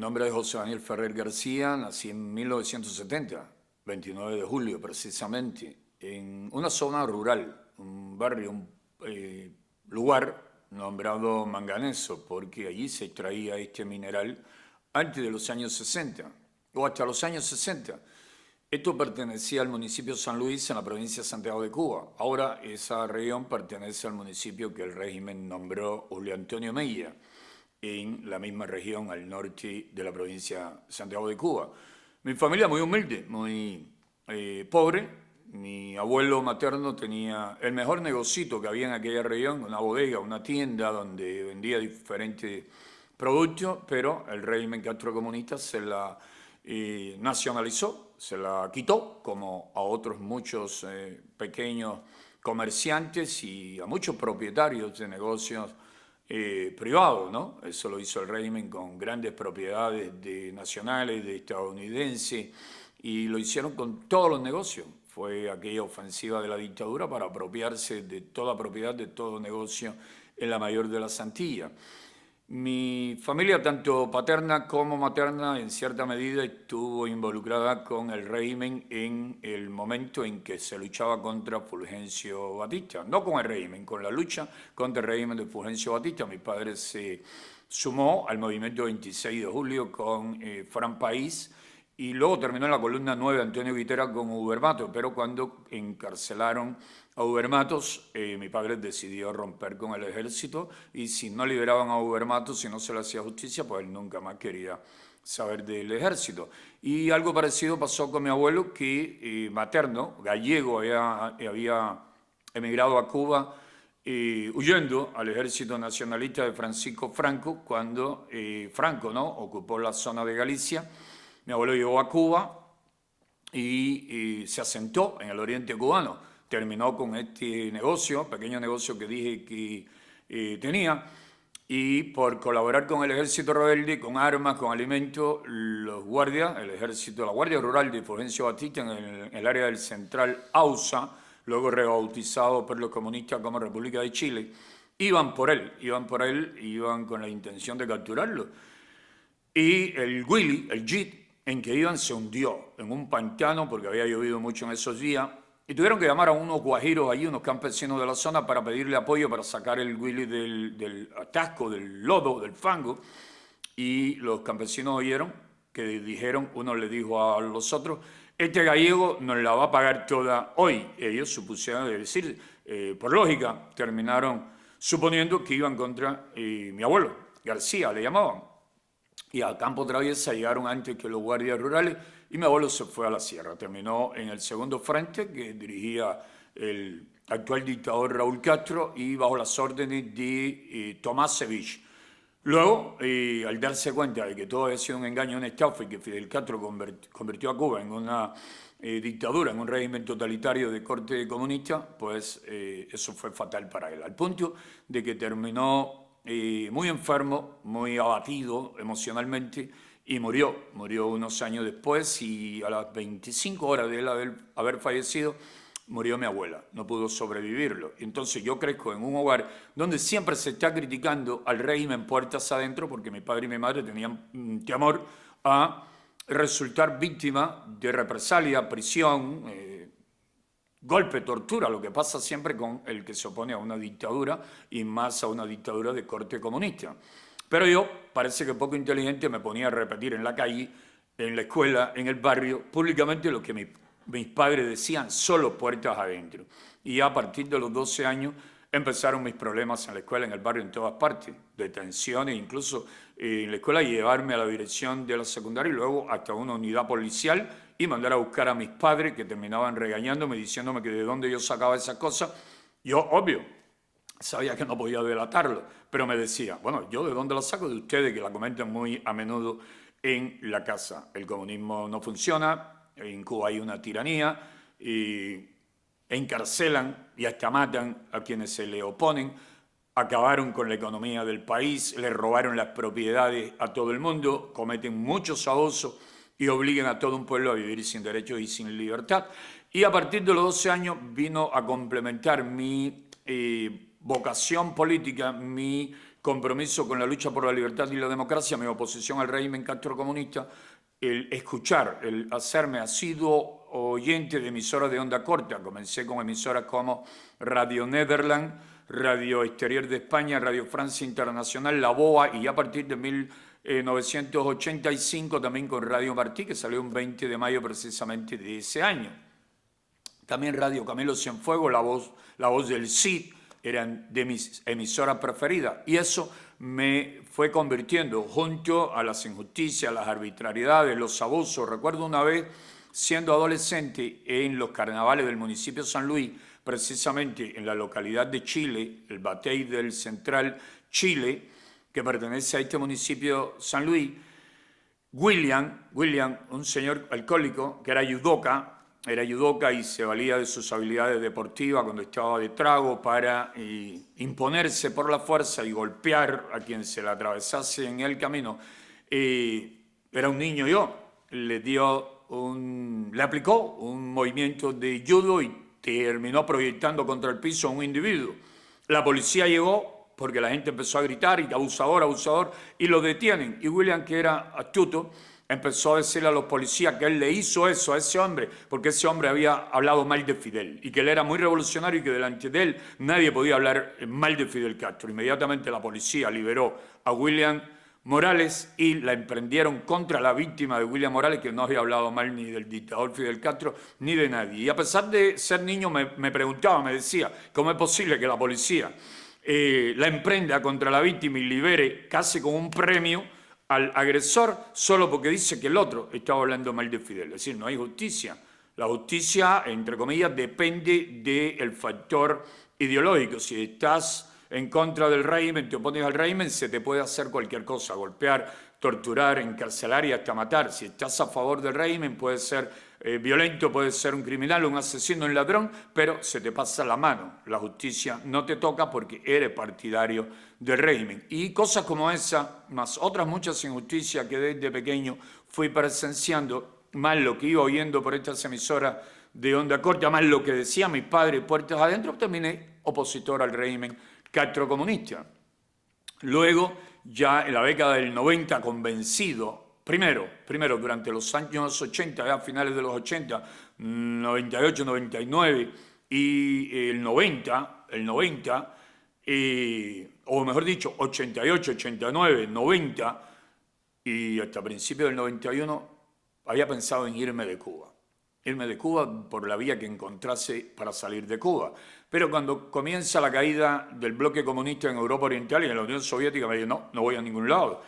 nombre es José Daniel Ferrer García, nací en 1970, 29 de julio precisamente, en una zona rural, un barrio, un lugar nombrado Manganeso, porque allí se extraía este mineral antes de los años 60, o hasta los años 60. Esto pertenecía al municipio San Luis en la provincia de Santiago de Cuba. Ahora esa región pertenece al municipio que el régimen nombró Julio Antonio Mella, en la misma región al norte de la provincia de Santiago de Cuba. Mi familia muy humilde, muy pobre. Mi abuelo materno tenía el mejor negocito que había en aquella región, una bodega, una tienda donde vendía diferentes productos, pero el régimen castrocomunista se la nacionalizó, se la quitó, como a otros muchos pequeños comerciantes y a muchos propietarios de negocios privados, ¿no? Eso lo hizo el régimen con grandes propiedades nacionales, de estadounidenses, y lo hicieron con todos los negocios. Fue aquella ofensiva de la dictadura para apropiarse de toda propiedad, de todo negocio en la mayor de las Antillas. Mi familia, tanto paterna como materna, en cierta medida estuvo involucrada con el régimen en el momento en que se luchaba contra Fulgencio Batista. No con el régimen, con la lucha contra el régimen de Fulgencio Batista. Mi padre se sumó al movimiento 26 de julio con Fran País y luego terminó en la columna 9 Antonio Guitera con Ubermato, pero cuando encarcelaron a Ubermatos, mi padre decidió romper con el ejército y si no liberaban a Ubermatos, si no se le hacía justicia, pues él nunca más quería saber del ejército. Y algo parecido pasó con mi abuelo, que materno, gallego, había emigrado a Cuba huyendo al ejército nacionalista de Francisco Franco, cuando Franco, ¿no?, ocupó la zona de Galicia. Mi abuelo llegó a Cuba y se asentó en el oriente cubano. Terminó con este negocio, pequeño negocio que dije que tenía, y por colaborar con el ejército rebelde, con armas, con alimentos, los guardias, el ejército, la Guardia Rural de Fulgencio Batista en el área del Central AUSA, luego rebautizado por los comunistas como República de Chile, iban por él, iban con la intención de capturarlo. Y el Willy, el jeep en que iban, se hundió en un pantano porque había llovido mucho en esos días y tuvieron que llamar a unos guajiros allí, unos campesinos de la zona, para pedirle apoyo para sacar el Willy del atasco, del lodo, del fango. Y los campesinos oyeron que dijeron, uno le dijo a los otros: este gallego nos la va a pagar toda hoy. Ellos supusieron, es decir, por lógica, terminaron suponiendo que iban contra mi abuelo, García le llamaban. Y a Campo Traviesa llegaron antes que los guardias rurales y mi abuelo se fue a la sierra. Terminó en el segundo frente que dirigía el actual dictador Raúl Castro y bajo las órdenes de Tomás Sevich. Luego, al darse cuenta de que todo había sido un engaño, una estafa y que Fidel Castro convirtió a Cuba en una dictadura, en un régimen totalitario de corte comunista, pues eso fue fatal para él. Al punto de que terminó muy enfermo, muy abatido emocionalmente y murió unos años después y a las 25 horas de él haber fallecido, murió mi abuela, no pudo sobrevivirlo. Entonces yo crezco en un hogar donde siempre se está criticando al régimen puertas adentro porque mi padre y mi madre tenían temor a resultar víctima de represalia, prisión, golpe, tortura, lo que pasa siempre con el que se opone a una dictadura y más a una dictadura de corte comunista. Pero yo, parece que poco inteligente, me ponía a repetir en la calle, en la escuela, en el barrio, públicamente lo que mis padres decían, solo puertas adentro. Y ya a partir de los 12 años empezaron mis problemas en la escuela, en el barrio, en todas partes, detenciones, incluso en la escuela llevarme a la dirección de la secundaria y luego hasta una unidad policial y mandar a buscar a mis padres que terminaban regañándome, diciéndome que de dónde yo sacaba esas cosas. Yo, obvio, sabía que no podía delatarlo, pero me decía, bueno, ¿yo de dónde la saco? De ustedes, que la comentan muy a menudo en la casa. El comunismo no funciona, en Cuba hay una tiranía, y encarcelan y hasta matan a quienes se le oponen, acabaron con la economía del país, le robaron las propiedades a todo el mundo, cometen muchos abusos y obligan a todo un pueblo a vivir sin derechos y sin libertad. Y a partir de los 12 años vino a complementar mi vocación política, mi compromiso con la lucha por la libertad y la democracia, mi oposición al régimen castrocomunista, el escuchar, el hacerme asiduo oyente de emisoras de onda corta. Comencé con emisoras como Radio Nederland, Radio Exterior de España, Radio Francia Internacional, La Boa, y a partir de 1985 también con Radio Martí, que salió un 20 de mayo precisamente de ese año. También Radio Camilo Cienfuegos, la voz del CID, eran de mis emisoras preferidas. Y eso me fue convirtiendo, junto a las injusticias, las arbitrariedades, los abusos. Recuerdo una vez, siendo adolescente, en los carnavales del municipio de San Luis, precisamente en la localidad de Chile, el Batey del Central Chile, que pertenece a este municipio San Luis, William, un señor alcohólico que era judoka y se valía de sus habilidades deportivas cuando estaba de trago para imponerse por la fuerza y golpear a quien se le atravesase en el camino. Era un niño le aplicó un movimiento de judo y terminó proyectando contra el piso a un individuo. La policía llegó porque la gente empezó a gritar, y abusador, y lo detienen. Y William, que era astuto, empezó a decirle a los policías que él le hizo eso a ese hombre, porque ese hombre había hablado mal de Fidel, y que él era muy revolucionario y que delante de él nadie podía hablar mal de Fidel Castro. Inmediatamente la policía liberó a William Morales y la emprendieron contra la víctima de William Morales, que no había hablado mal ni del dictador Fidel Castro ni de nadie. Y a pesar de ser niño me preguntaba, me decía, ¿cómo es posible que la policía la emprenda contra la víctima y libere casi con un premio al agresor solo porque dice que el otro estaba hablando mal de Fidel? Es decir, no hay justicia. La justicia, entre comillas, depende del factor ideológico. Si estás en contra del régimen, te opones al régimen, se te puede hacer cualquier cosa, golpear, torturar, encarcelar y hasta matar. Si estás a favor del régimen, puede ser violento, puede ser un criminal, un asesino, un ladrón, pero se te pasa la mano. La justicia no te toca porque eres partidario del régimen. Y cosas como esa, más otras muchas injusticias que desde pequeño fui presenciando, más lo que iba oyendo por estas emisoras de onda corta, más lo que decía mi padre puertas adentro, terminé opositor al régimen castrocomunista. Luego, ya en la década del 90, convencido, primero durante los años 80, ya a finales de los 80, 98, 99 y el 90, o mejor dicho, 88, 89, 90 y hasta principios del 91, había pensado en irme de Cuba. Irme de Cuba por la vía que encontrase para salir de Cuba. Pero cuando comienza la caída del bloque comunista en Europa Oriental y en la Unión Soviética, me dije, no voy a ningún lado.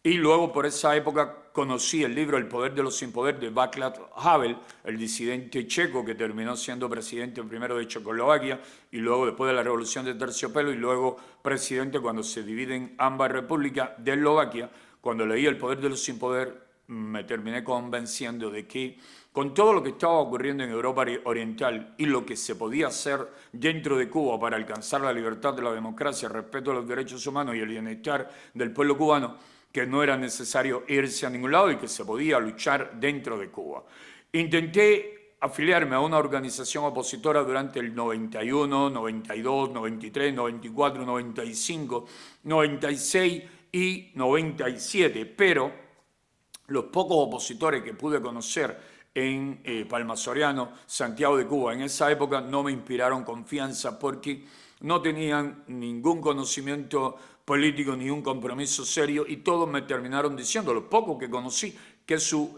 Y luego por esa época conocí el libro El poder de los sin poder de Václav Havel, el disidente checo que terminó siendo presidente primero de Checoslovaquia y luego después de la revolución de terciopelo y luego presidente cuando se dividen ambas repúblicas de Eslovaquia. Cuando leí El poder de los sin poder me terminé convenciendo de que con todo lo que estaba ocurriendo en Europa Oriental y lo que se podía hacer dentro de Cuba para alcanzar la libertad, la democracia, el respeto a los derechos humanos y el bienestar del pueblo cubano, que no era necesario irse a ningún lado y que se podía luchar dentro de Cuba. Intenté afiliarme a una organización opositora durante el 91, 92, 93, 94, 95, 96 y 97, pero los pocos opositores que pude conocer en Palma Soriano, Santiago de Cuba, en esa época no me inspiraron confianza porque no tenían ningún conocimiento político ni un compromiso serio y todos me terminaron diciendo, los pocos que conocí, que su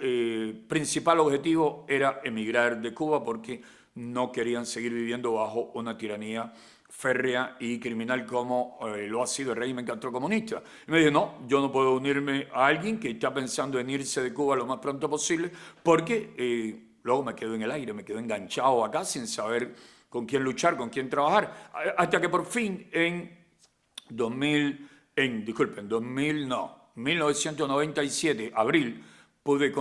principal objetivo era emigrar de Cuba porque no querían seguir viviendo bajo una tiranía férrea y criminal como lo ha sido el régimen castrocomunista. Y me dije, no, yo no puedo unirme a alguien que está pensando en irse de Cuba lo más pronto posible porque luego me quedo en el aire, me quedo enganchado acá sin saber con quién luchar, con quién trabajar, hasta que por fin en 1997, abril, pude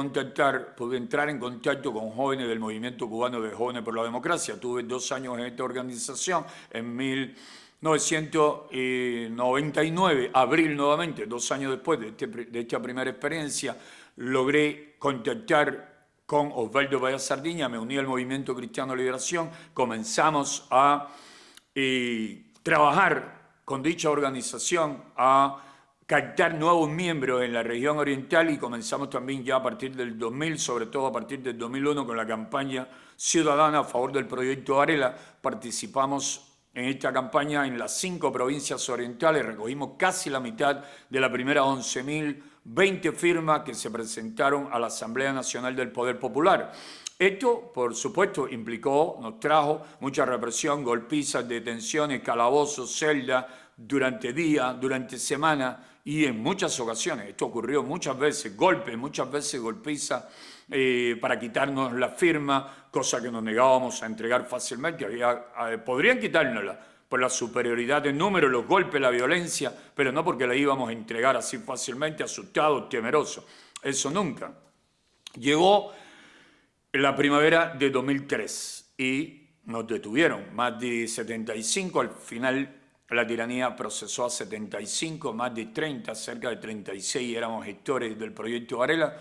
entrar en contacto con jóvenes del movimiento cubano de Jóvenes por la Democracia. Tuve 2 años en esta organización. En 1999, abril nuevamente, 2 años después de esta primera experiencia, logré contactar con Osvaldo Payá Sardiña, me uní al Movimiento Cristiano Liberación, comenzamos a trabajar con dicha organización a captar nuevos miembros en la región oriental y comenzamos también ya a partir del 2000, sobre todo a partir del 2001 con la campaña ciudadana a favor del proyecto Varela. Participamos en esta campaña en las 5 provincias orientales, recogimos casi la mitad de la primera 11.020 firmas que se presentaron a la Asamblea Nacional del Poder Popular. Esto, por supuesto, nos trajo mucha represión, golpizas, detenciones, calabozos, celdas, durante días, durante semanas y en muchas ocasiones. Esto ocurrió muchas veces, golpes, muchas veces golpizas para quitarnos la firma, cosa que nos negábamos a entregar fácilmente. Podrían quitárnosla por la superioridad de número, los golpes, la violencia, pero no porque la íbamos a entregar así fácilmente, asustados, temerosos. Eso nunca. Llegó la primavera de 2003 y nos detuvieron. Más de 75, al final la tiranía procesó a 75, más de 30, cerca de 36 éramos gestores del proyecto Varela.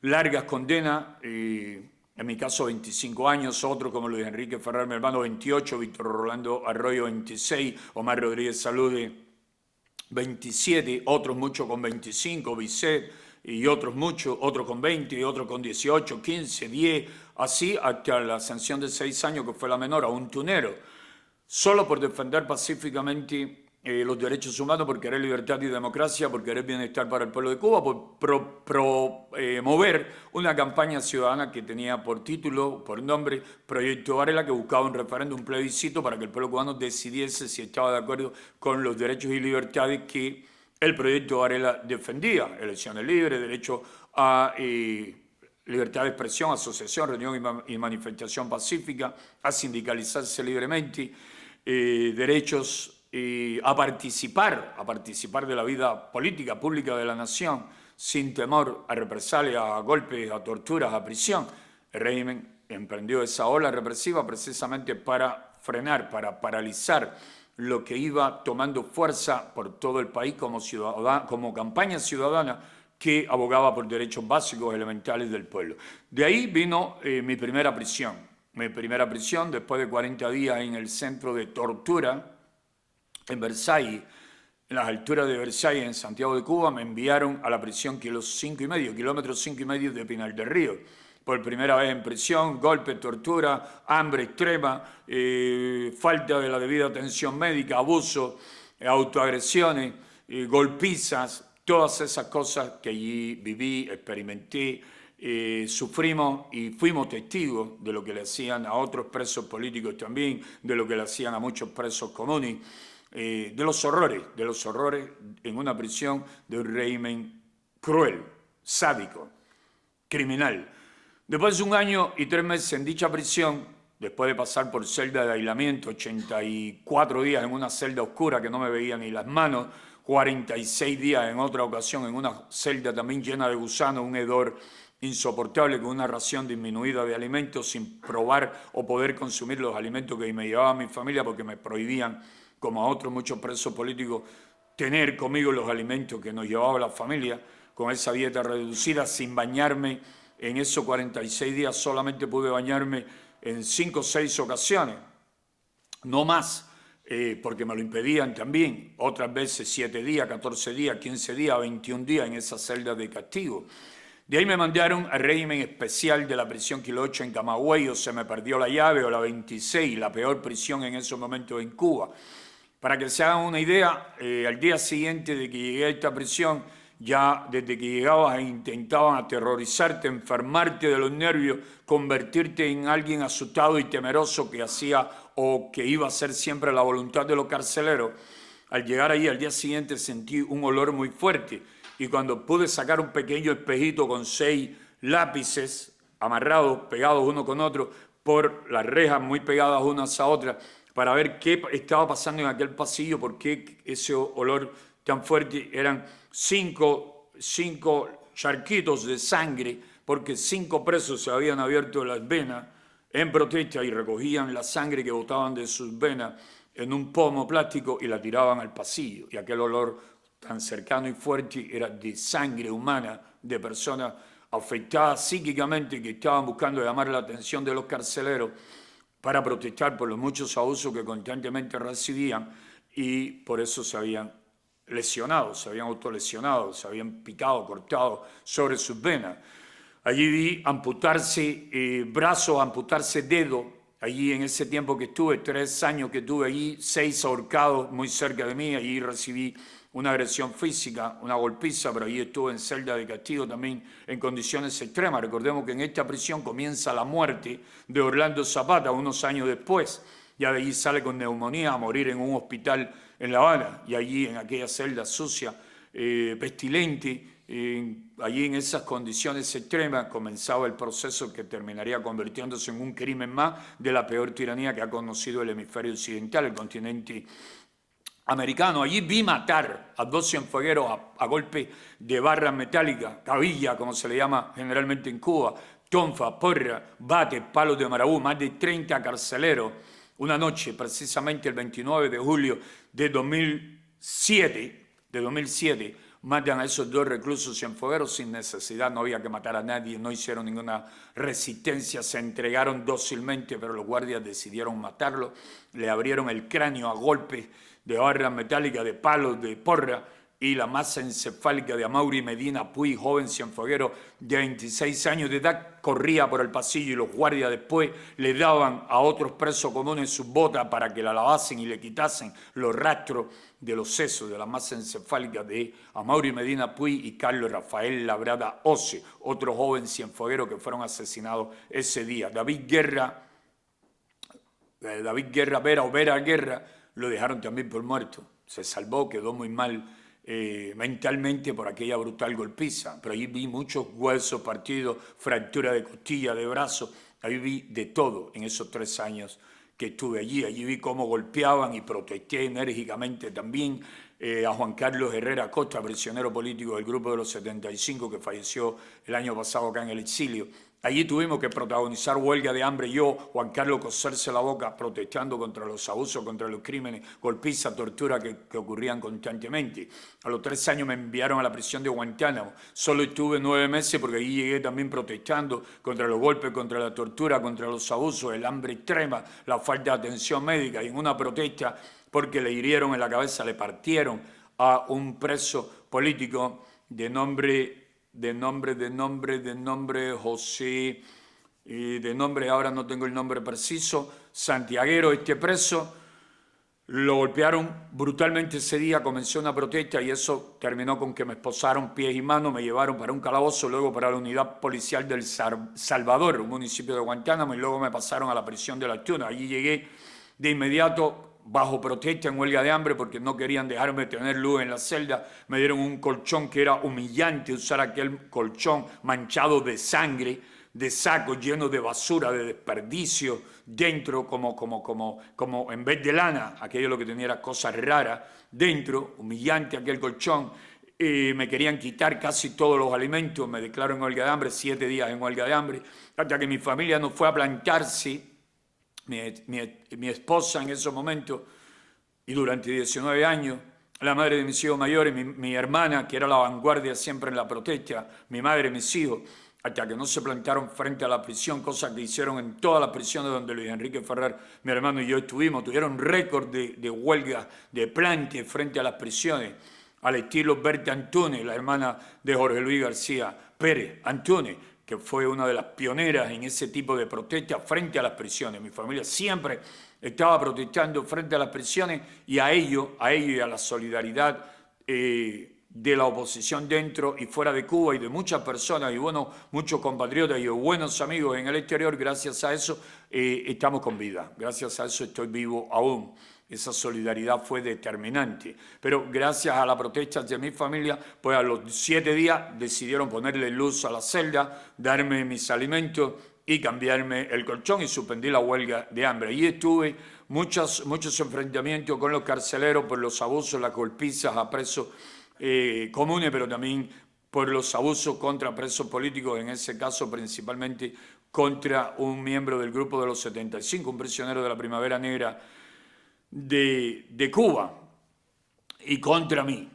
Largas condenas, en mi caso 25 años, otro como Luis Enrique Ferrer, mi hermano, 28, Víctor Rolando Arroyo, 26, Omar Rodríguez Salude, 27, otros muchos con 25, Bisset, y otros muchos, otros con 20, y otros con 18, 15, 10, así hasta la sanción de 6 años, que fue la menor, a un tunero, solo por defender pacíficamente los derechos humanos, por querer libertad y democracia, por querer bienestar para el pueblo de Cuba, por promover una campaña ciudadana que tenía por título, por nombre, Proyecto Varela, que buscaba un referéndum, un plebiscito para que el pueblo cubano decidiese si estaba de acuerdo con los derechos y libertades que el Proyecto Varela defendía: elecciones libres, derecho a libertad de expresión, asociación, reunión y manifestación pacífica, a sindicalizarse libremente, derechos a participar de la vida política, pública de la nación, sin temor a represalias, a golpes, a torturas, a prisión. El régimen emprendió esa ola represiva precisamente para frenar, para paralizar lo que iba tomando fuerza por todo el país como campaña ciudadana que abogaba por derechos básicos elementales del pueblo. De ahí vino mi primera prisión. Mi primera prisión, después de 40 días en el centro de tortura en Versalles, en las alturas de Versalles, en Santiago de Cuba, me enviaron a la prisión kilómetros 5,5 de Pinar del Río. Por primera vez en prisión, golpes, tortura, hambre extrema, falta de la debida atención médica, abuso, autoagresiones, golpizas, todas esas cosas que allí viví, experimenté, sufrimos y fuimos testigos de lo que le hacían a otros presos políticos también, de lo que le hacían a muchos presos comunes, de los horrores en una prisión de un régimen cruel, sádico, criminal. Después de 1 año y 3 meses en dicha prisión, después de pasar por celda de aislamiento, 84 días en una celda oscura que no me veía ni las manos, 46 días en otra ocasión en una celda también llena de gusanos, un hedor insoportable, con una ración disminuida de alimentos, sin probar o poder consumir los alimentos que me llevaba mi familia porque me prohibían, como a otros muchos presos políticos, tener conmigo los alimentos que nos llevaba la familia, con esa dieta reducida, sin bañarme. En esos 46 días solamente pude bañarme en 5 o 6 ocasiones, no más, porque me lo impedían también. Otras veces 7 días, 14 días, 15 días, 21 días en esa celda de castigo. De ahí me mandaron al régimen especial de la prisión Kilo 8 en Camagüey, o se me perdió la llave, o la 26, la peor prisión en esos momentos en Cuba. Para que se hagan una idea, al día siguiente de que llegué a esta prisión, ya desde que llegabas intentaban aterrorizarte, enfermarte de los nervios, convertirte en alguien asustado y temeroso que hacía o que iba a hacer siempre la voluntad de los carceleros. Al llegar allí al día siguiente sentí un olor muy fuerte y cuando pude sacar un pequeño espejito con 6 lápices amarrados, pegados uno con otro, por las rejas muy pegadas unas a otras, para ver qué estaba pasando en aquel pasillo, por qué ese olor tan fuerte. Eran 5 charquitos de sangre, porque 5 presos se habían abierto las venas en protesta y recogían la sangre que botaban de sus venas en un pomo plástico y la tiraban al pasillo. Y aquel olor tan cercano y fuerte era de sangre humana, de personas afectadas psíquicamente que estaban buscando llamar la atención de los carceleros para protestar por los muchos abusos que constantemente recibían y por eso se habían lesionado, se habían autolesionado, se habían picado, cortado sobre sus venas. Allí vi amputarse brazo, amputarse dedo. Allí en ese tiempo que estuve, 3 años que estuve allí, 6 ahorcados muy cerca de mí. Allí recibí una agresión física, una golpiza, pero allí estuve en celda de castigo también en condiciones extremas. Recordemos que en esta prisión comienza la muerte de Orlando Zapata unos años después. Ya de allí sale con neumonía a morir en un hospital en La Habana, y allí en aquella celda sucia, pestilente, allí en esas condiciones extremas comenzaba el proceso que terminaría convirtiéndose en un crimen más de la peor tiranía que ha conocido el hemisferio occidental, el continente americano. Allí vi matar a 2 cienfuegueros a golpe de barras metálicas, cabilla, como se le llama generalmente en Cuba, tonfa, porra, bate, palos de marabú, más de 30 carceleros. Una noche, precisamente el 29 de julio de 2007, matan a esos 2 reclusos cienfuegueros sin necesidad, no había que matar a nadie, no hicieron ninguna resistencia, se entregaron dócilmente, pero los guardias decidieron matarlo, le abrieron el cráneo a golpes de barras metálicas, de palos, de porra, y la masa encefálica de Amaury Medina Puy, joven cienfueguero de 26 años de edad, corría por el pasillo y los guardias después le daban a otros presos comunes sus botas para que la lavasen y le quitasen los rastros de los sesos de la masa encefálica de Amaury Medina Puy y Carlos Rafael Labrada Ose, otro joven cienfueguero que fueron asesinados ese día. David Guerra Vera o Vera Guerra lo dejaron también por muerto. Se salvó, quedó muy mal mentalmente por aquella brutal golpiza, pero ahí vi muchos huesos partidos, fractura de costilla, de brazo, ahí vi de todo en esos 3 años que estuve allí. Allí vi cómo golpeaban y protesté enérgicamente también a Juan Carlos Herrera Costa, prisionero político del Grupo de los 75, que falleció el año pasado acá en el exilio. Allí tuvimos que protagonizar huelga de hambre, yo, Juan Carlos, coserse la boca, protestando contra los abusos, contra los crímenes, golpiza, tortura que ocurrían constantemente. A los 3 años me enviaron a la prisión de Guantánamo. Solo estuve 9 meses porque allí llegué también protestando contra los golpes, contra la tortura, contra los abusos, el hambre extrema, la falta de atención médica. Y en una protesta porque le hirieron en la cabeza, le partieron a un preso político de nombre José, de nombre ahora no tengo el nombre preciso, santiaguero, este preso, lo golpearon brutalmente ese día, comenzó una protesta y eso terminó con que me esposaron pies y manos, me llevaron para un calabozo, luego para la unidad policial del Salvador, un municipio de Guantánamo, y luego me pasaron a la prisión de Las Tunas. Allí llegué de inmediato bajo protesta en huelga de hambre porque no querían dejarme tener luz en la celda. Me dieron un colchón que era humillante usar aquel colchón manchado de sangre, de sacos llenos de basura, de desperdicio, dentro como en vez de lana, aquello lo que tenía era cosas raras, dentro, humillante aquel colchón. Me querían quitar casi todos los alimentos, me declaro en huelga de hambre, 7 días en huelga de hambre, hasta que mi familia no fue a plantarse. Mi esposa en esos momentos, y durante 19 años, la madre de mis hijos mayores, mi hermana, que era la vanguardia siempre en la protesta, mi madre, mis hijos, hasta que no se plantaron frente a la prisión, cosa que hicieron en todas las prisiones donde Luis Enrique Ferrer, mi hermano y yo estuvimos, tuvieron récord de huelga, de plante frente a las prisiones, al estilo Berta Antunes, la hermana de Jorge Luis García Pérez Antunes, que fue una de las pioneras en ese tipo de protestas frente a las prisiones. Mi familia siempre estaba protestando frente a las prisiones y a ello y a la solidaridad de la oposición dentro y fuera de Cuba y de muchas personas y bueno, muchos compatriotas y buenos amigos en el exterior. Gracias a eso estamos con vida, gracias a eso estoy vivo aún. Esa solidaridad fue determinante. Pero gracias a la protesta de mi familia, pues a los 7 días decidieron ponerle luz a la celda, darme mis alimentos y cambiarme el colchón y suspendí la huelga de hambre. Allí estuve muchos enfrentamientos con los carceleros por los abusos, las golpizas a presos comunes, pero también por los abusos contra presos políticos, en ese caso principalmente contra un miembro del Grupo de los 75, un prisionero de la Primavera Negra de Cuba, y contra mí.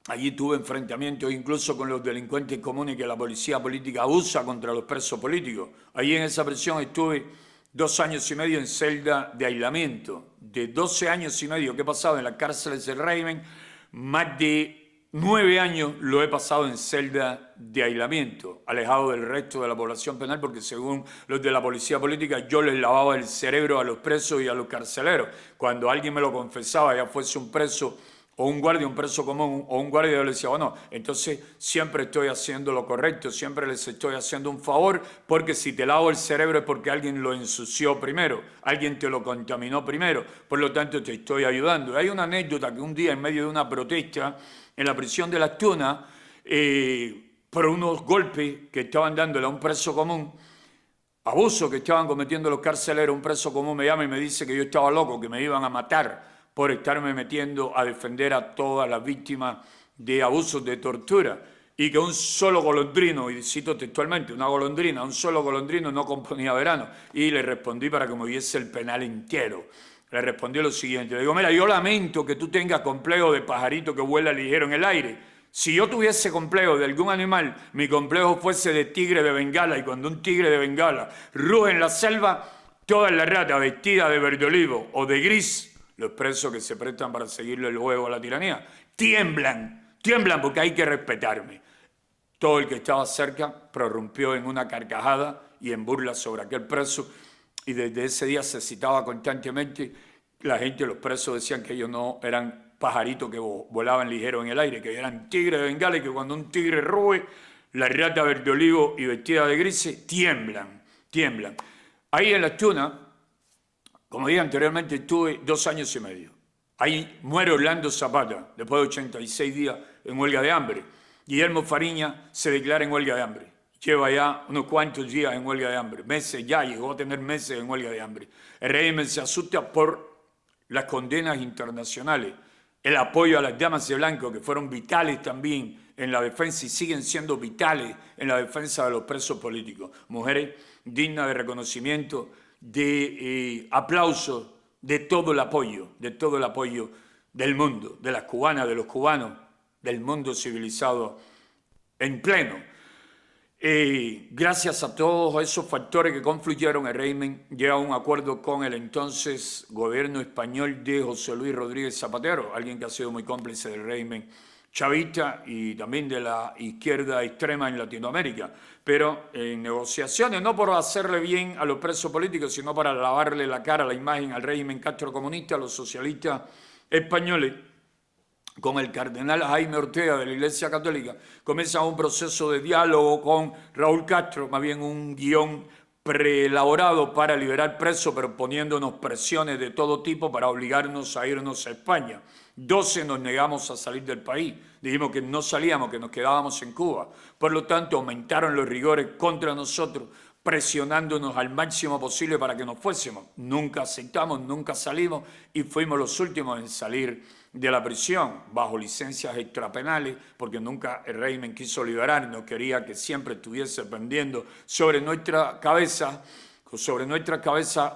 Allí tuve enfrentamientos incluso con los delincuentes comunes que la policía política usa contra los presos políticos. Allí en esa prisión estuve 2 años y medio en celda de aislamiento, de 12 años y medio que he pasado en las cárceles del régimen, más de 9 años lo he pasado en celda de aislamiento, alejado del resto de la población penal, porque según los de la policía política, yo les lavaba el cerebro a los presos y a los carceleros. Cuando alguien me lo confesaba, ya fuese un preso o un guardia, un preso común o un guardia, yo le decía, bueno, entonces siempre estoy haciendo lo correcto, siempre les estoy haciendo un favor, porque si te lavo el cerebro es porque alguien lo ensució primero, alguien te lo contaminó primero, por lo tanto te estoy ayudando. Hay una anécdota que un día en medio de una protesta en la prisión de Las Tunas, por unos golpes que estaban dándole a un preso común, abusos que estaban cometiendo los carceleros, un preso común me llama y me dice que yo estaba loco, que me iban a matar por estarme metiendo a defender a todas las víctimas de abusos, de tortura, y que un solo golondrino, y cito textualmente, una golondrina, un solo golondrino no componía verano, y le respondí para que me viese el penal entero. Le respondí lo siguiente, le digo, mira, yo lamento que tú tengas complejo de pajarito que vuela ligero en el aire. Si yo tuviese complejo de algún animal, mi complejo fuese de tigre de Bengala, y cuando un tigre de Bengala ruge en la selva, todas las ratas vestidas de verde olivo o de gris, los presos que se prestan para seguirle el juego a la tiranía, tiemblan porque hay que respetarme. Todo el que estaba cerca prorrumpió en una carcajada y en burla sobre aquel preso, y desde ese día se citaba constantemente, la gente, los presos decían que ellos no eran pajaritos que volaban ligero en el aire, que eran tigres de Bengala y que cuando un tigre ruge, la rata verde olivo y vestida de grises tiemblan. Ahí en Las Tunas, como dije anteriormente, estuve 2 años y medio. Ahí muere Orlando Zapata, después de 86 días en huelga de hambre. Guillermo Fariña se declara en huelga de hambre. Lleva ya unos cuantos días en huelga de hambre. Meses ya, llegó a tener meses en huelga de hambre. El régimen se asusta por las condenas internacionales, el apoyo a las damas de blanco, que fueron vitales también en la defensa y siguen siendo vitales en la defensa de los presos políticos. Mujeres dignas de reconocimiento, de aplauso, de todo el apoyo del mundo, de las cubanas, de los cubanos, del mundo civilizado en pleno. Gracias a todos esos factores que confluyeron, el régimen llega a un acuerdo con el entonces gobierno español de José Luis Rodríguez Zapatero, alguien que ha sido muy cómplice del régimen chavista y también de la izquierda extrema en Latinoamérica, pero en negociaciones, no por hacerle bien a los presos políticos, sino para lavarle la cara, la imagen al régimen castrocomunista, a los socialistas españoles, con el cardenal Jaime Ortega de la Iglesia Católica, comienza un proceso de diálogo con Raúl Castro, más bien un guión preelaborado para liberar presos, pero poniéndonos presiones de todo tipo para obligarnos a irnos a España. 12 nos negamos a salir del país, dijimos que no salíamos, que nos quedábamos en Cuba. Por lo tanto, aumentaron los rigores contra nosotros, presionándonos al máximo posible para que nos fuésemos. Nunca aceptamos, nunca salimos y fuimos los últimos en salir de la prisión bajo licencias extrapenales, porque nunca el régimen quiso liberarnos, quería que siempre estuviese pendiendo sobre nuestra cabeza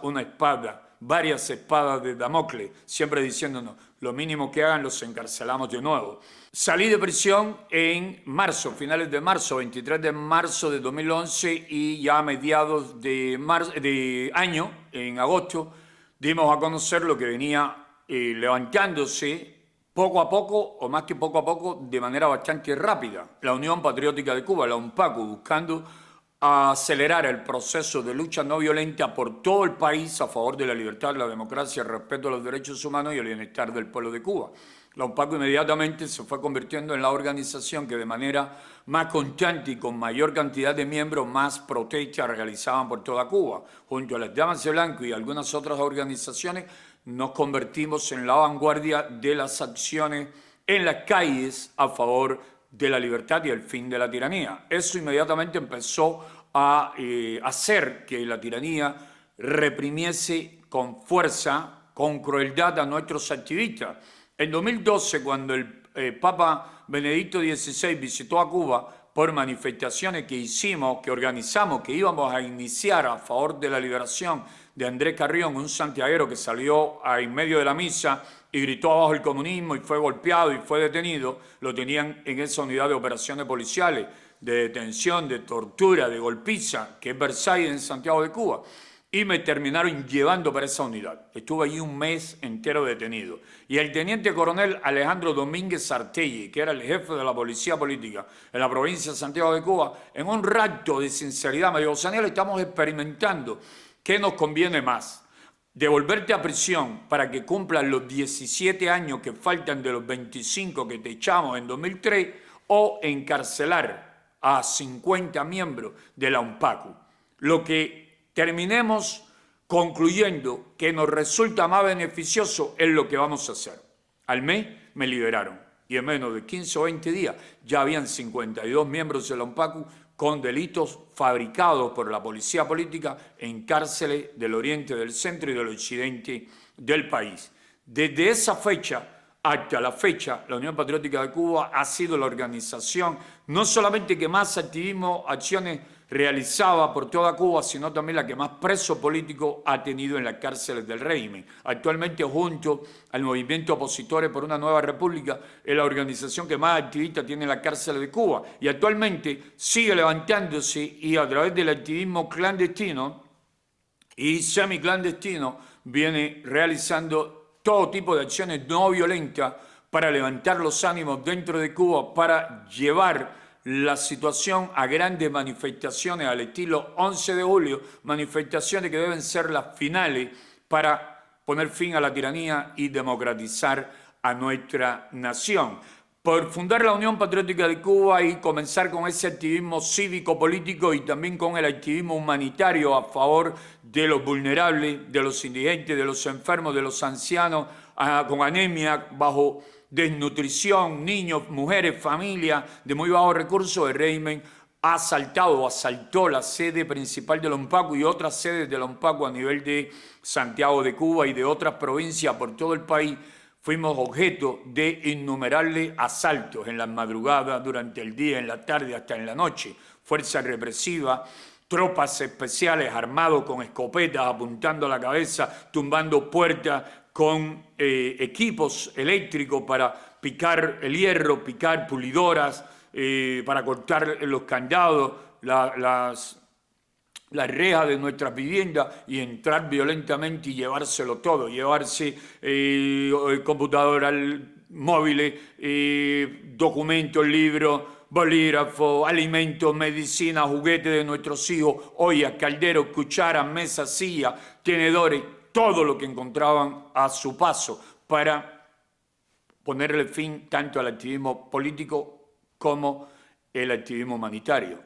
una espada, varias espadas de Damocles, siempre diciéndonos, lo mínimo que hagan los encarcelamos de nuevo. Salí de prisión en marzo, finales de marzo, 23 de marzo de 2011, y ya a mediados de año, en agosto, dimos a conocer lo que venía levantándose poco a poco, o más que poco a poco, de manera bastante rápida, la Unión Patriótica de Cuba, la UNPACU, buscando acelerar el proceso de lucha no violenta por todo el país a favor de la libertad, la democracia, el respeto a los derechos humanos y el bienestar del pueblo de Cuba. La UNPACU inmediatamente se fue convirtiendo en la organización que de manera más constante y con mayor cantidad de miembros, más protestas realizaban por toda Cuba. Junto a las Damas de Blanco y algunas otras organizaciones, nos convertimos en la vanguardia de las acciones en las calles a favor de la libertad y el fin de la tiranía. Eso inmediatamente empezó a hacer que la tiranía reprimiese con fuerza, con crueldad a nuestros activistas. En 2012, cuando el Papa Benedicto XVI visitó a Cuba por manifestaciones que hicimos, que organizamos, que íbamos a iniciar a favor de la liberación de Andrés Carrión, un santiaguero que salió en medio de la misa y gritó abajo el comunismo y fue golpeado y fue detenido, lo tenían en esa unidad de operaciones policiales, de detención, de tortura, de golpiza, que es Versailles en Santiago de Cuba. y me terminaron llevando para esa unidad. Estuve allí un mes entero detenido. Y el teniente coronel Alejandro Domínguez Artelli, que era el jefe de la policía política en la provincia de Santiago de Cuba, en un rato de sinceridad me dijo: Saniel, estamos experimentando qué nos conviene más. Devolverte a prisión para que cumplas los 17 años que faltan de los 25 que te echamos en 2003, o encarcelar a 50 miembros de la UNPACU. Lo que terminemos concluyendo que nos resulta más beneficioso es lo que vamos a hacer. Al mes me liberaron y en menos de 15 o 20 días ya habían 52 miembros de la UNPACU con delitos fabricados por la policía política en cárceles del oriente, del centro y del occidente del país. Desde esa fecha hasta la fecha, la Unión Patriótica de Cuba ha sido la organización no solamente que más activismo, acciones realizaba por toda Cuba, sino también la que más presos políticos ha tenido en las cárceles del régimen. Actualmente, junto al Movimiento Opositores por una Nueva República, es la organización que más activistas tiene en las cárceles de Cuba, y actualmente sigue levantándose y a través del activismo clandestino y semiclandestino viene realizando todo tipo de acciones no violentas para levantar los ánimos dentro de Cuba, para llevar la situación a grandes manifestaciones al estilo 11 de julio, manifestaciones que deben ser las finales para poner fin a la tiranía y democratizar a nuestra nación. Por fundar la Unión Patriótica de Cuba y comenzar con ese activismo cívico-político y también con el activismo humanitario a favor de los vulnerables, de los indigentes, de los enfermos, de los ancianos con anemia, bajo desnutrición, niños, mujeres, familias de muy bajos recursos, el régimen ha asaltó la sede principal de la UNPACU y otras sedes de la UNPACU a nivel de Santiago de Cuba y de otras provincias por todo el país. Fuimos objeto de innumerables asaltos en las madrugadas, durante el día, en la tarde, hasta en la noche. Fuerza represiva, tropas especiales armados con escopetas, apuntando a la cabeza, tumbando puertas, con equipos eléctricos para picar el hierro, picar pulidoras, para cortar los candados, las rejas de nuestras viviendas y entrar violentamente y llevárselo todo, llevarse computadoras móviles, documentos, libros, bolígrafos, alimentos, medicinas, juguetes de nuestros hijos, ollas, calderos, cucharas, mesas, sillas, tenedores, todo lo que encontraban a su paso para ponerle fin tanto al activismo político como el activismo humanitario.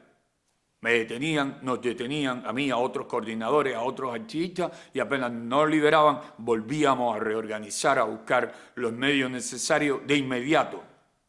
Me detenían, nos detenían a mí, a otros coordinadores, a otros activistas, y apenas nos liberaban, volvíamos a reorganizar, a buscar los medios necesarios de inmediato,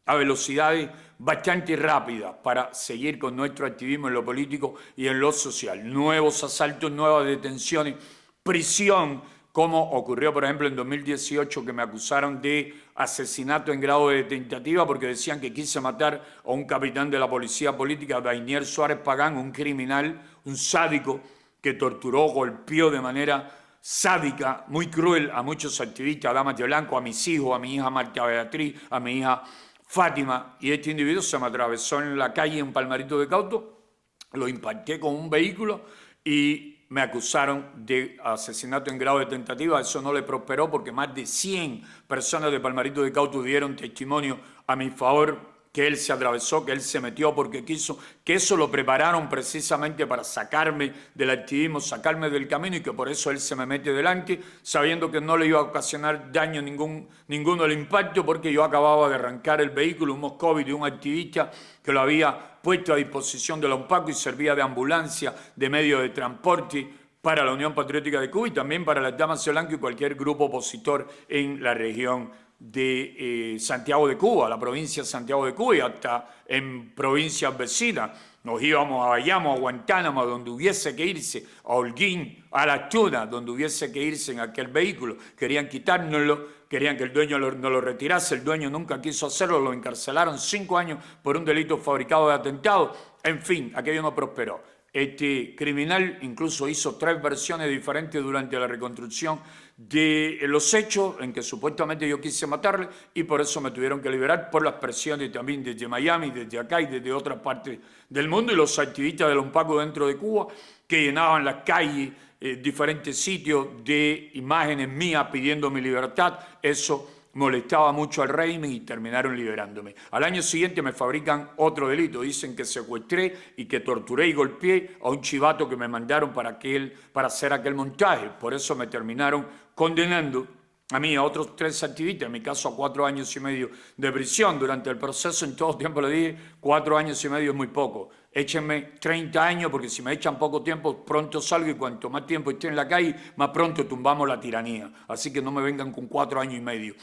a velocidades bastante rápidas, para seguir con nuestro activismo en lo político y en lo social. Nuevos asaltos, nuevas detenciones, prisión, como ocurrió, por ejemplo, en 2018, que me acusaron de asesinato en grado de tentativa porque decían que quise matar a un capitán de la policía política, Dainier Suárez Pagán, un criminal, un sádico, que torturó, golpeó de manera sádica, muy cruel, a muchos activistas, a Damas de Blanco, a mis hijos, a mi hija Marta Beatriz, a mi hija Fátima, y este individuo se me atravesó en la calle en Palmarito de Cauto, lo impacté con un vehículo y me acusaron de asesinato en grado de tentativa. Eso no le prosperó porque más de 100 personas de Palmarito de Cauto dieron testimonio a mi favor, que él se atravesó, que él se metió porque quiso, que eso lo prepararon precisamente para sacarme del activismo, sacarme del camino, y que por eso él se me mete delante, sabiendo que no le iba a ocasionar daño ninguno del impacto, porque yo acababa de arrancar el vehículo, un Moscovy de un activista que lo había puesto a disposición de la UNPACU y servía de ambulancia, de medio de transporte para la Unión Patriótica de Cuba y también para las Damas de Blanco y cualquier grupo opositor en la región de Santiago de Cuba, la provincia de Santiago de Cuba, y hasta en provincias vecinas. Nos íbamos a Bayamo, a Guantánamo, donde hubiese que irse, a Holguín, a Las Tunas, donde hubiese que irse en aquel vehículo. Querían quitárnoslo, querían que el dueño no lo retirase, el dueño nunca quiso hacerlo, lo encarcelaron 5 años por un delito fabricado de atentado. En fin, aquello no prosperó. Este criminal incluso hizo 3 versiones diferentes durante la reconstrucción de los hechos en que supuestamente yo quise matarle, y por eso me tuvieron que liberar por las presiones también desde Miami, desde acá y desde otras partes del mundo, y los activistas del UNPACO dentro de Cuba que llenaban las calles, diferentes sitios de imágenes mías pidiendo mi libertad. Eso molestaba mucho al régimen y terminaron liberándome. Al año siguiente me fabrican otro delito. Dicen que secuestré y que torturé y golpeé a un chivato que me mandaron para hacer aquel montaje. Por eso me terminaron condenando a mí, a otros 3 activistas, en mi caso a 4 años y medio de prisión. Durante el proceso, en todo tiempo le dije, 4 años y medio es muy poco. Échenme 30 años, porque si me echan poco tiempo, pronto salgo, y cuanto más tiempo esté en la calle, más pronto tumbamos la tiranía. Así que no me vengan con 4 años y medio.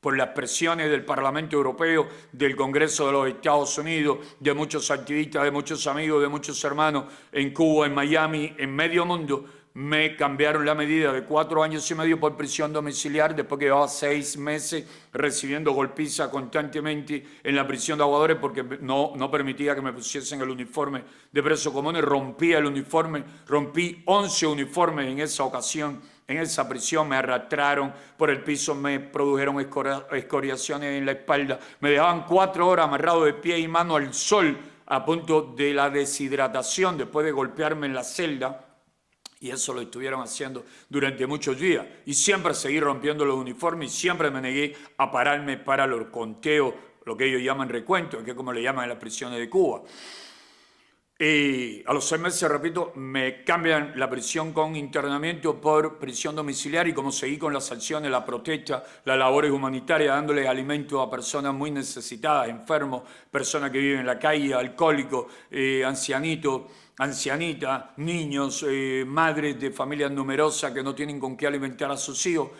Por las presiones del Parlamento Europeo, del Congreso de los Estados Unidos, de muchos activistas, de muchos amigos, de muchos hermanos en Cuba, en Miami, en medio mundo, me cambiaron la medida de 4 años y medio por prisión domiciliar, después que llevaba 6 meses recibiendo golpiza constantemente en la prisión de Aguadores, porque no permitía que me pusiesen el uniforme de preso común. Rompía el uniforme, rompí 11 uniformes en esa ocasión. En esa prisión me arrastraron por el piso, me produjeron escoriaciones en la espalda, me dejaban 4 horas amarrado de pie y mano al sol a punto de la deshidratación después de golpearme en la celda. Y eso lo estuvieron haciendo durante muchos días. Y siempre seguí rompiendo los uniformes y siempre me negué a pararme para los conteos, lo que ellos llaman recuentos, que es como le llaman en las prisiones de Cuba. Y a los 6 meses, repito, me cambian la prisión con internamiento por prisión domiciliaria, y como seguí con las acciones, la protesta, las labores humanitarias, dándoles alimento a personas muy necesitadas, enfermos, personas que viven en la calle, alcohólicos, ancianitos, ancianitas, niños, madres de familias numerosas que no tienen con qué alimentar a sus hijos,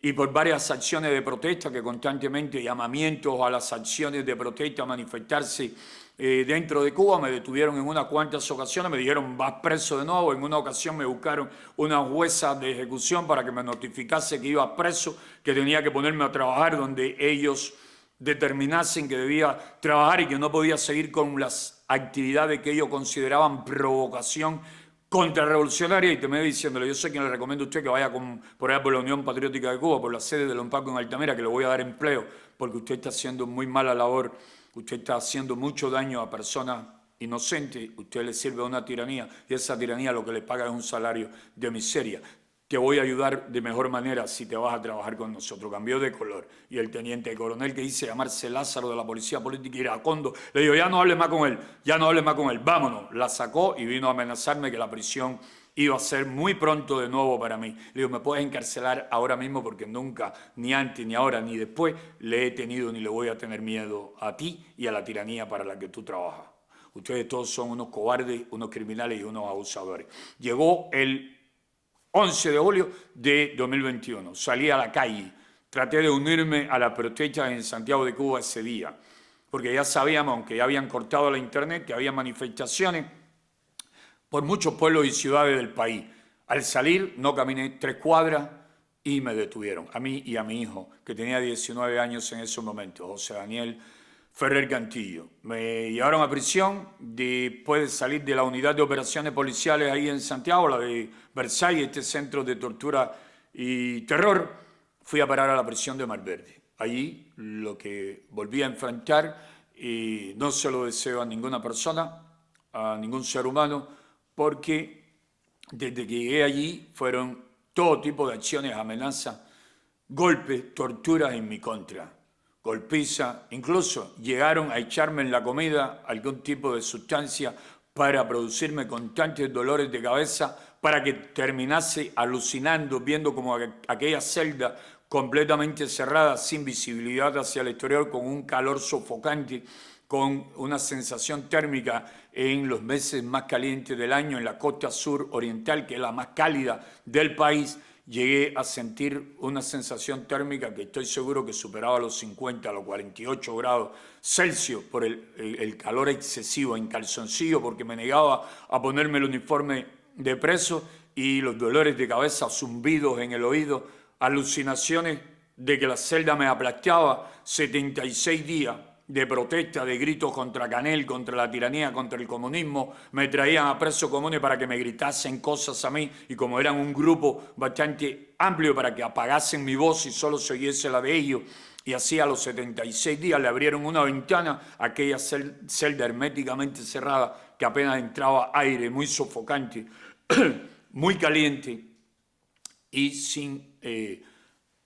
y por varias acciones de protesta que constantemente, llamamientos a las acciones de protesta, a manifestarse dentro de Cuba, me detuvieron en unas cuantas ocasiones, me dijeron vas preso de nuevo. En una ocasión me buscaron una jueza de ejecución para que me notificase que iba preso, que tenía que ponerme a trabajar donde ellos determinasen que debía trabajar y que no podía seguir con las actividades que ellos consideraban provocación contrarrevolucionaria. Y terminé diciéndole, yo sé quién le recomiendo a usted que vaya por allá por la Unión Patriótica de Cuba, por la sede del UNPACO en Altamira, que le voy a dar empleo, porque usted está haciendo muy mala labor. Usted está haciendo mucho daño a personas inocentes. Usted le sirve a una tiranía, y esa tiranía lo que le paga es un salario de miseria. Te voy a ayudar de mejor manera si te vas a trabajar con nosotros. Cambió de color. Y el teniente coronel, que dice llamarse Lázaro, de la Policía Política Iracondo, le dijo, ya no hable más con él, ya no hable más con él, vámonos. La sacó y vino a amenazarme que la prisión iba a ser muy pronto de nuevo para mí. Le digo, me puedes encarcelar ahora mismo, porque nunca, ni antes, ni ahora, ni después, le he tenido ni le voy a tener miedo a ti y a la tiranía para la que tú trabajas. Ustedes todos son unos cobardes, unos criminales y unos abusadores. Llegó el 11 de julio de 2021. Salí a la calle. Traté de unirme a las protestas en Santiago de Cuba ese día, porque ya sabíamos, aunque ya habían cortado la internet, que había manifestaciones por muchos pueblos y ciudades del país. Al salir no caminé 3 cuadras y me detuvieron, a mí y a mi hijo, que tenía 19 años en esos momentos, José Daniel Ferrer Cantillo. Me llevaron a prisión después de salir de la unidad de operaciones policiales ahí en Santiago, la de Versalles, este centro de tortura y terror. Fui a parar a la prisión de Malverde. Allí lo que volví a enfrentar, y no se lo deseo a ninguna persona, a ningún ser humano, porque desde que llegué allí fueron todo tipo de acciones, amenazas, golpes, torturas en mi contra, golpiza, incluso llegaron a echarme en la comida algún tipo de sustancia para producirme constantes dolores de cabeza, para que terminase alucinando, viendo como aquella celda completamente cerrada, sin visibilidad hacia el exterior, con un calor sofocante, con una sensación térmica en los meses más calientes del año, en la costa sur oriental, que es la más cálida del país. Llegué a sentir una sensación térmica que estoy seguro que superaba los 50, los 48 grados Celsius por el calor excesivo, en calzoncillo, porque me negaba a ponerme el uniforme de preso, y los dolores de cabeza, zumbidos en el oído, alucinaciones de que la celda me aplastaba. 76 días de protesta, de gritos contra Canel, contra la tiranía, contra el comunismo. Me traían a presos comunes para que me gritasen cosas a mí, y como eran un grupo bastante amplio, para que apagasen mi voz y solo se oyese la de ellos. Y así a los 76 días le abrieron una ventana a aquella celda herméticamente cerrada, que apenas entraba aire, muy sofocante, muy caliente y sin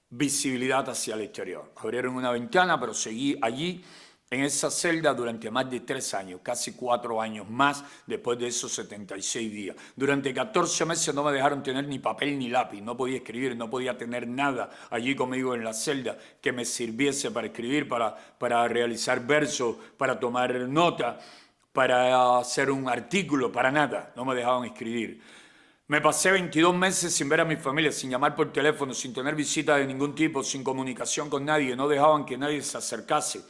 visibilidad hacia el exterior. Abrieron una ventana, pero seguí allí en esa celda durante más de 3 años, casi 4 años más después de esos 76 días. Durante 14 meses no me dejaron tener ni papel ni lápiz, no podía escribir, no podía tener nada allí conmigo en la celda que me sirviese para escribir, para realizar versos, para tomar nota, para hacer un artículo, para nada, no me dejaban escribir. Me pasé 22 meses sin ver a mi familia, sin llamar por teléfono, sin tener visita de ningún tipo, sin comunicación con nadie, no dejaban que nadie se acercase,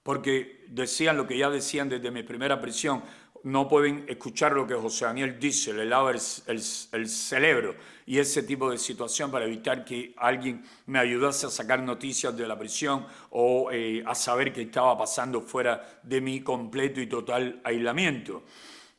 porque decían lo que ya decían desde mi primera prisión: no pueden escuchar lo que José Daniel dice, le lava el cerebro, y ese tipo de situación, para evitar que alguien me ayudase a sacar noticias de la prisión o a saber qué estaba pasando fuera de mi completo y total aislamiento.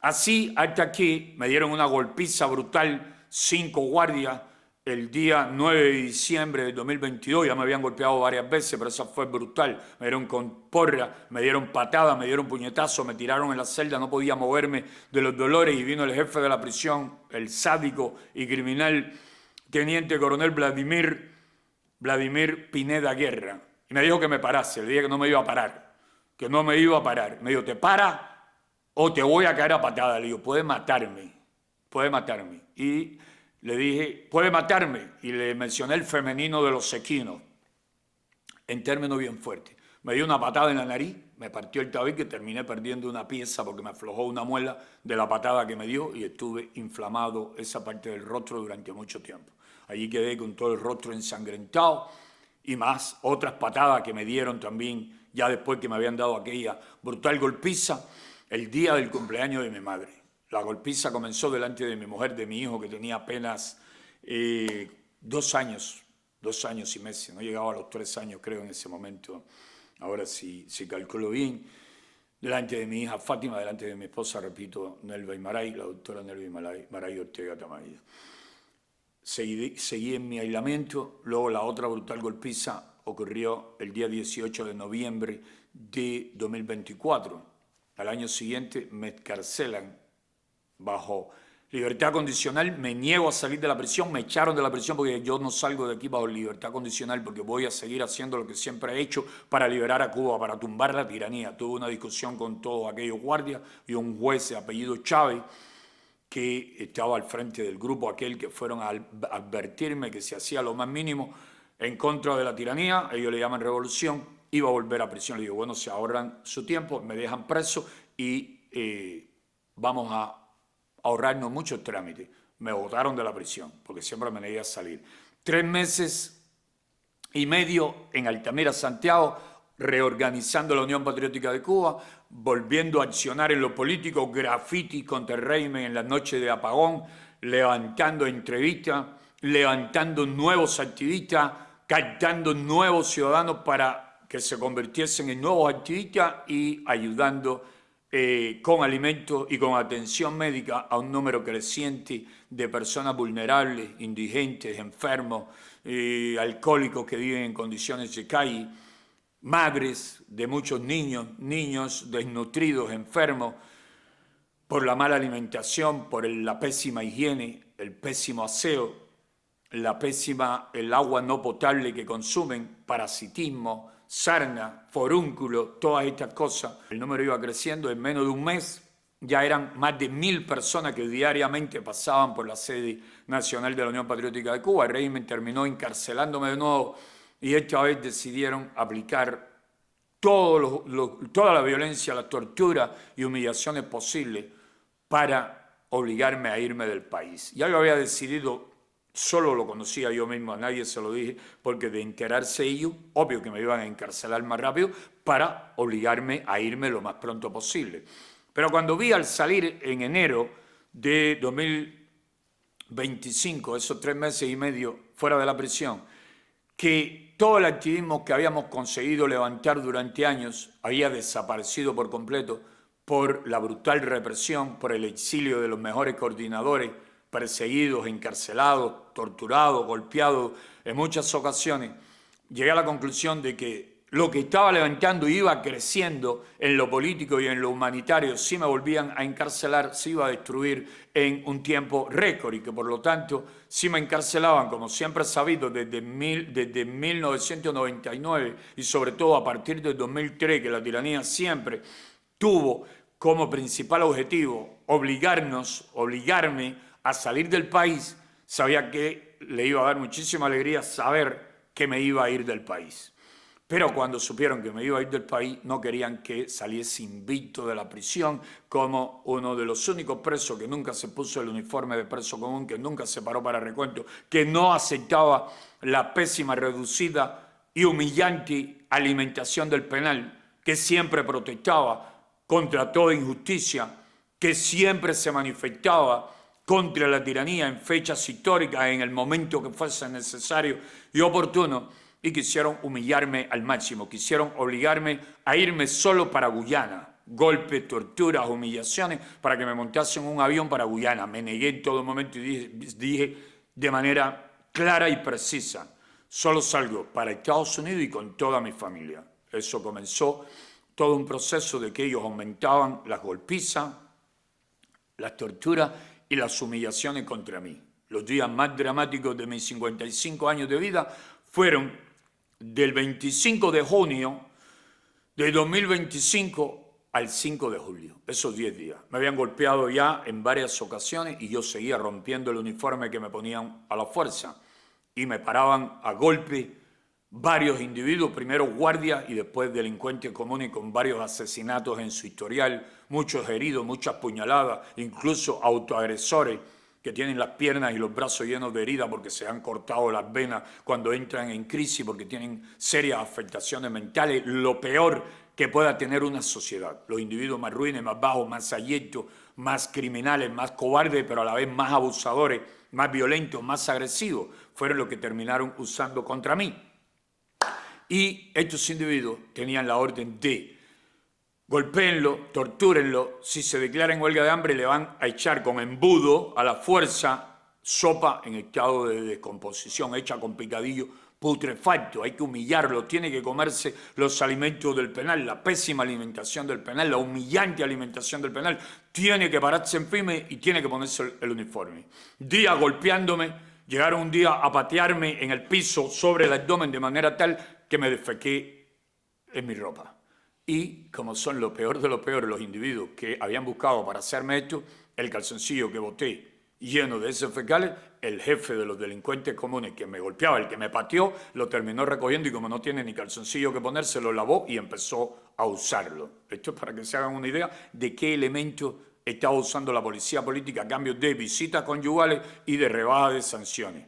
Así, hasta que me dieron una golpiza brutal, 5 guardias, el día 9 de diciembre de 2022, ya me habían golpeado varias veces, pero esa fue brutal. Me dieron con porra, me dieron patadas, me dieron puñetazos, me tiraron en la celda, no podía moverme de los dolores, y vino el jefe de la prisión, el sádico y criminal teniente coronel Vladimir Pineda Guerra, y me dijo que me parase. Le dije que no me iba a parar, que no me iba a parar. Me dijo: ¿te para o te voy a caer a patada? Le digo: puede matarme, puede matarme. Y le dije: puede matarme, y le mencioné el femenino de los equinos, en términos bien fuertes. Me dio una patada en la nariz, me partió el tabique, terminé perdiendo una pieza porque me aflojó una muela de la patada que me dio, y estuve inflamado esa parte del rostro durante mucho tiempo. Allí quedé con todo el rostro ensangrentado, y más otras patadas que me dieron también, ya después que me habían dado aquella brutal golpiza, el día del cumpleaños de mi madre. La golpiza comenzó delante de mi mujer, de mi hijo, que tenía apenas 2 años y meses, no llegaba a los 3 años, creo, en ese momento. Ahora sí, si calculo bien, delante de mi hija Fátima, delante de mi esposa, repito, Nelva Imaray, la doctora Nelva Imaray Ortega Tamayo. Seguí en mi aislamiento. Luego la otra brutal golpiza ocurrió el día 18 de noviembre de 2024. Al año siguiente me excarcelan bajo libertad condicional. Me niego a salir de la prisión, me echaron de la prisión porque yo no salgo de aquí bajo libertad condicional, porque voy a seguir haciendo lo que siempre he hecho para liberar a Cuba, para tumbar la tiranía. Tuve una discusión con todos aquellos guardias y un juez de apellido Chávez, que estaba al frente del grupo aquel, que fueron a advertirme que si hacía lo más mínimo en contra de la tiranía, ellos le llaman revolución, iba a volver a prisión. Le digo: bueno, se ahorran su tiempo, me dejan preso y vamos a ahorrarnos muchos trámites. Me botaron de la prisión porque siempre me negué a salir. 3 meses y medio en Altamira, Santiago, reorganizando la Unión Patriótica de Cuba, volviendo a accionar en lo político, graffiti contra el régimen en las noches de apagón, levantando entrevistas, levantando nuevos activistas, captando nuevos ciudadanos para que se convirtiesen en nuevos activistas, y ayudando con alimentos y con atención médica a un número creciente de personas vulnerables, indigentes, enfermos, alcohólicos que viven en condiciones de calle, madres de muchos niños desnutridos, enfermos por la mala alimentación, por la pésima higiene, el pésimo aseo, el agua no potable que consumen, parasitismo, sarna, forúnculo, todas estas cosas. El número iba creciendo. En menos de un mes ya eran más de 1000 personas que diariamente pasaban por la sede nacional de la Unión Patriótica de Cuba. El régimen terminó encarcelándome de nuevo, y esta vez decidieron aplicar toda la violencia, la tortura y humillaciones posibles para obligarme a irme del país. Ya yo había decidido, solo lo conocía yo mismo, a nadie se lo dije, porque de enterarse ellos, obvio que me iban a encarcelar más rápido, para obligarme a irme lo más pronto posible. Pero cuando vi, al salir en enero de 2025, esos 3 meses y medio fuera de la prisión, que todo el activismo que habíamos conseguido levantar durante años había desaparecido por completo por la brutal represión, por el exilio de los mejores coordinadores, perseguidos, encarcelados, torturados, golpeados en muchas ocasiones. Llegué a la conclusión de que lo que estaba levantando iba creciendo en lo político y en lo humanitario. Si me volvían a encarcelar, se iba a destruir en un tiempo récord y que por lo tanto, si me encarcelaban, como siempre he sabido, desde 1999 y sobre todo a partir del 2003, que la tiranía siempre tuvo como principal objetivo obligarme a salir del país, sabía que le iba a dar muchísima alegría saber que me iba a ir del país. Pero cuando supieron que me iba a ir del país, no querían que saliese invicto de la prisión como uno de los únicos presos que nunca se puso el uniforme de preso común, que nunca se paró para recuento, que no aceptaba la pésima, reducida y humillante alimentación del penal, que siempre protestaba contra toda injusticia, que siempre se manifestaba contra la tiranía en fechas históricas, en el momento que fuese necesario y oportuno, y quisieron humillarme al máximo, quisieron obligarme a irme solo para Guyana. Golpes, torturas, humillaciones, para que me montase en un avión para Guyana. Me negué en todo momento y dije de manera clara y precisa, solo salgo para Estados Unidos y con toda mi familia. Eso comenzó todo un proceso de que ellos aumentaban las golpizas, las torturas y las humillaciones contra mí. Los días más dramáticos de mis 55 años de vida fueron del 25 de junio de 2025 al 5 de julio, esos 10 días. Me habían golpeado ya en varias ocasiones y yo seguía rompiendo el uniforme que me ponían a la fuerza. Y me paraban a golpe varios individuos, primero guardias y después delincuentes comunes con varios asesinatos en su historial, muchos heridos, muchas puñaladas, incluso autoagresores que tienen las piernas y los brazos llenos de heridas porque se han cortado las venas cuando entran en crisis, porque tienen serias afectaciones mentales, lo peor que pueda tener una sociedad. Los individuos más ruines, más bajos, más abyectos, más criminales, más cobardes, pero a la vez más abusadores, más violentos, más agresivos, fueron los que terminaron usando contra mí. Y estos individuos tenían la orden de golpéenlo, tortúrenlo, si se declara en huelga de hambre le van a echar con embudo a la fuerza sopa en estado de descomposición, hecha con picadillo putrefacto, hay que humillarlo, tiene que comerse los alimentos del penal, la pésima alimentación del penal, la humillante alimentación del penal, tiene que pararse en firme y tiene que ponerse el uniforme. Días golpeándome, llegaron un día a patearme en el piso sobre el abdomen de manera tal que me defequé en mi ropa. Y como son lo peor de lo peor los individuos que habían buscado para hacerme esto, el calzoncillo que boté lleno de heces fecales, el jefe de los delincuentes comunes que me golpeaba, el que me pateó, lo terminó recogiendo y como no tiene ni calzoncillo que ponerse, lo lavó y empezó a usarlo. Esto es para que se hagan una idea de qué elemento estaba usando la policía política a cambio de visitas conyugales y de rebaja de sanciones.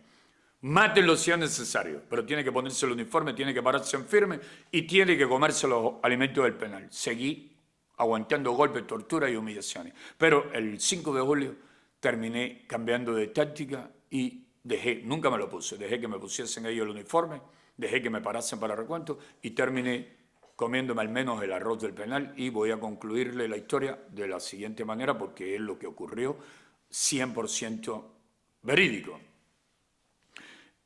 Mátenlo si es necesario, pero tiene que ponerse el uniforme, tiene que pararse en firme y tiene que comerse los alimentos del penal. Seguí aguantando golpes, torturas y humillaciones. Pero el 5 de julio terminé cambiando de táctica y dejé, nunca me lo puse, dejé que me pusiesen ellos el uniforme, dejé que me parasen para recuento y terminé comiéndome al menos el arroz del penal y voy a concluirle la historia de la siguiente manera porque es lo que ocurrió 100% verídico.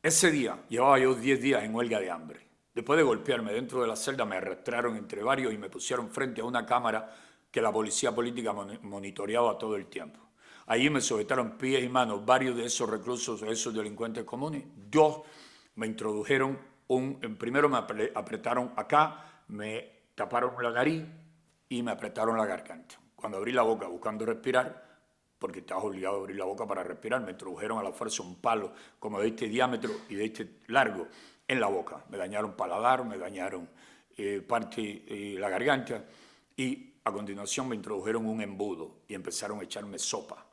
Ese día llevaba yo 10 días en huelga de hambre. Después de golpearme dentro de la celda me arrastraron entre varios y me pusieron frente a una cámara que la policía política monitoreaba todo el tiempo. Allí me sujetaron pies y manos varios de esos reclusos, de esos delincuentes comunes. Dos me introdujeron, primero me apretaron acá, me taparon la nariz y me apretaron la garganta. Cuando abrí la boca buscando respirar, porque estabas obligado a abrir la boca para respirar, me introdujeron a la fuerza un palo como de este diámetro y de este largo en la boca. Me dañaron paladar, me dañaron la garganta y a continuación me introdujeron un embudo y empezaron a echarme sopa.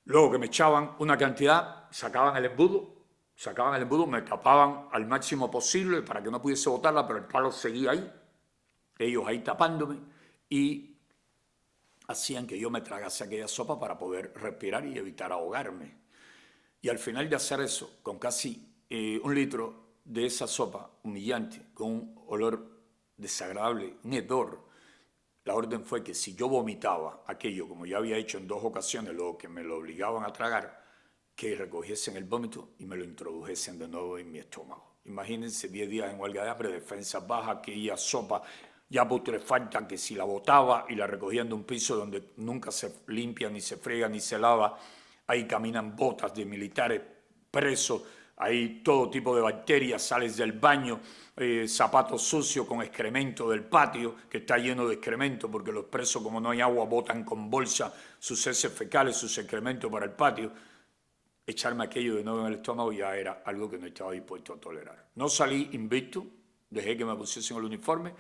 Luego que me echaban una cantidad, sacaban el embudo, me tapaban al máximo posible para que no pudiese botarla, pero el palo seguía ahí, ellos ahí tapándome y hacían que yo me tragase aquella sopa para poder respirar y evitar ahogarme. Y al final de hacer eso, con casi 1 litro de esa sopa humillante, con un olor desagradable, un hedor. La orden fue que si yo vomitaba aquello, como ya había hecho en 2 ocasiones, luego que me lo obligaban a tragar, que recogiesen el vómito y me lo introdujesen de nuevo en mi estómago. Imagínense 10 días en huelga de hambre, defensa baja, aquella sopa ya putrefacta que si la botaba y la recogían de un piso donde nunca se limpia, ni se friega, ni se lava, ahí caminan botas de militares presos, hay todo tipo de bacterias, sales del baño, zapatos sucios con excremento del patio, que está lleno de excremento, porque los presos, como no hay agua, botan con bolsa sus heces fecales, sus excrementos para el patio. Echarme aquello de nuevo en el estómago ya era algo que no estaba dispuesto a tolerar. No salí invicto, dejé que me pusiesen el uniforme,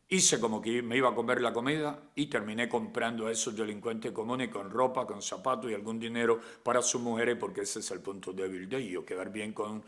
hice como que me iba a comer la comida y terminé comprando a esos delincuentes comunes con ropa, con zapatos y algún dinero para sus mujeres, porque ese es el punto débil de ellos, quedar bien con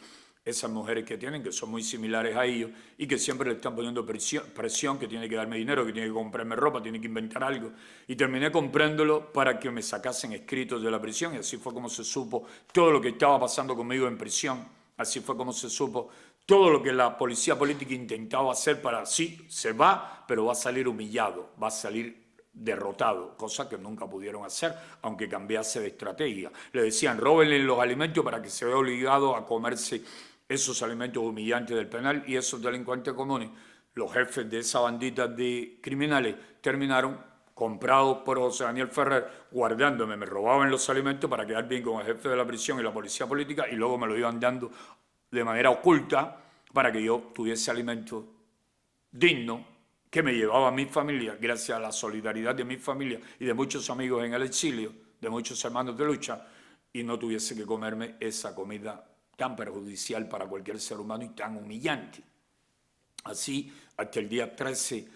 esas mujeres que tienen, que son muy similares a ellos y que siempre le están poniendo presión, que tiene que darme dinero, que tiene que comprarme ropa, tiene que inventar algo. Y terminé comprándolo para que me sacasen escritos de la prisión, y así fue como se supo todo lo que estaba pasando conmigo en prisión. Así fue como se supo todo lo que la policía política intentaba hacer para, sí, se va, pero va a salir humillado, va a salir derrotado, cosa que nunca pudieron hacer, aunque cambiase de estrategia. Le decían, róbenle los alimentos para que se vea obligado a comerse esos alimentos humillantes del penal, y esos delincuentes comunes, los jefes de esa bandita de criminales, terminaron comprados por José Daniel Ferrer, guardándome, me robaban los alimentos para quedar bien con el jefe de la prisión y la policía política, y luego me lo iban dando de manera oculta para que yo tuviese alimento digno que me llevaba a mi familia, gracias a la solidaridad de mi familia y de muchos amigos en el exilio, de muchos hermanos de lucha, y no tuviese que comerme esa comida tan perjudicial para cualquier ser humano y tan humillante. Así, hasta el día 13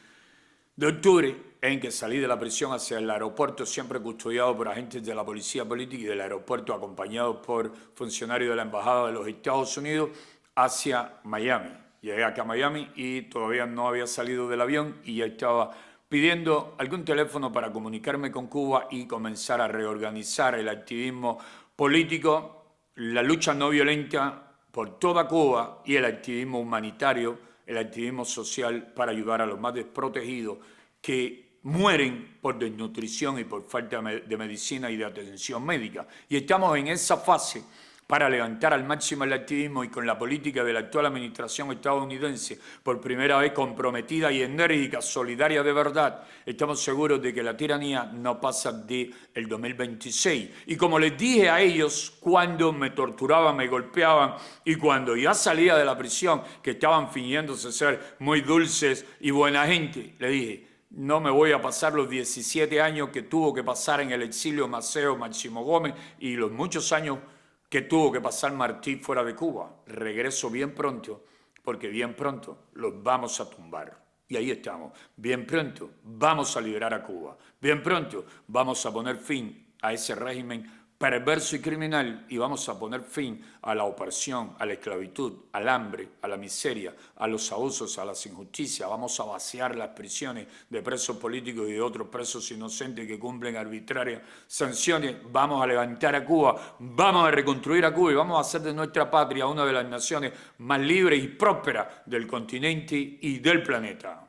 de octubre, en que salí de la prisión hacia el aeropuerto, siempre custodiado por agentes de la policía política, y del aeropuerto acompañado por funcionarios de la Embajada de los Estados Unidos, hacia Miami. Llegué acá a Miami y todavía no había salido del avión y ya estaba pidiendo algún teléfono para comunicarme con Cuba y comenzar a reorganizar el activismo político, la lucha no violenta por toda Cuba y el activismo humanitario, el activismo social para ayudar a los más desprotegidos que mueren por desnutrición y por falta de medicina y de atención médica. Y estamos en esa fase para levantar al máximo el activismo, y con la política de la actual administración estadounidense, por primera vez comprometida y enérgica, solidaria de verdad, estamos seguros de que la tiranía no pasa del 2026. Y como les dije a ellos cuando me torturaban, me golpeaban, y cuando ya salía de la prisión, que estaban fingiéndose ser muy dulces y buena gente, le dije, no me voy a pasar los 17 años que tuvo que pasar en el exilio Maceo Máximo Gómez y los muchos años que tuvo que pasar Martí fuera de Cuba. Regreso bien pronto, porque bien pronto los vamos a tumbar. Y ahí estamos. Bien pronto vamos a liberar a Cuba. Bien pronto vamos a poner fin a ese régimen perverso y criminal, y vamos a poner fin a la opresión, a la esclavitud, al hambre, a la miseria, a los abusos, a las injusticias. Vamos a vaciar las prisiones de presos políticos y de otros presos inocentes que cumplen arbitrarias sanciones. Vamos a levantar a Cuba, vamos a reconstruir a Cuba y vamos a hacer de nuestra patria una de las naciones más libres y prósperas del continente y del planeta.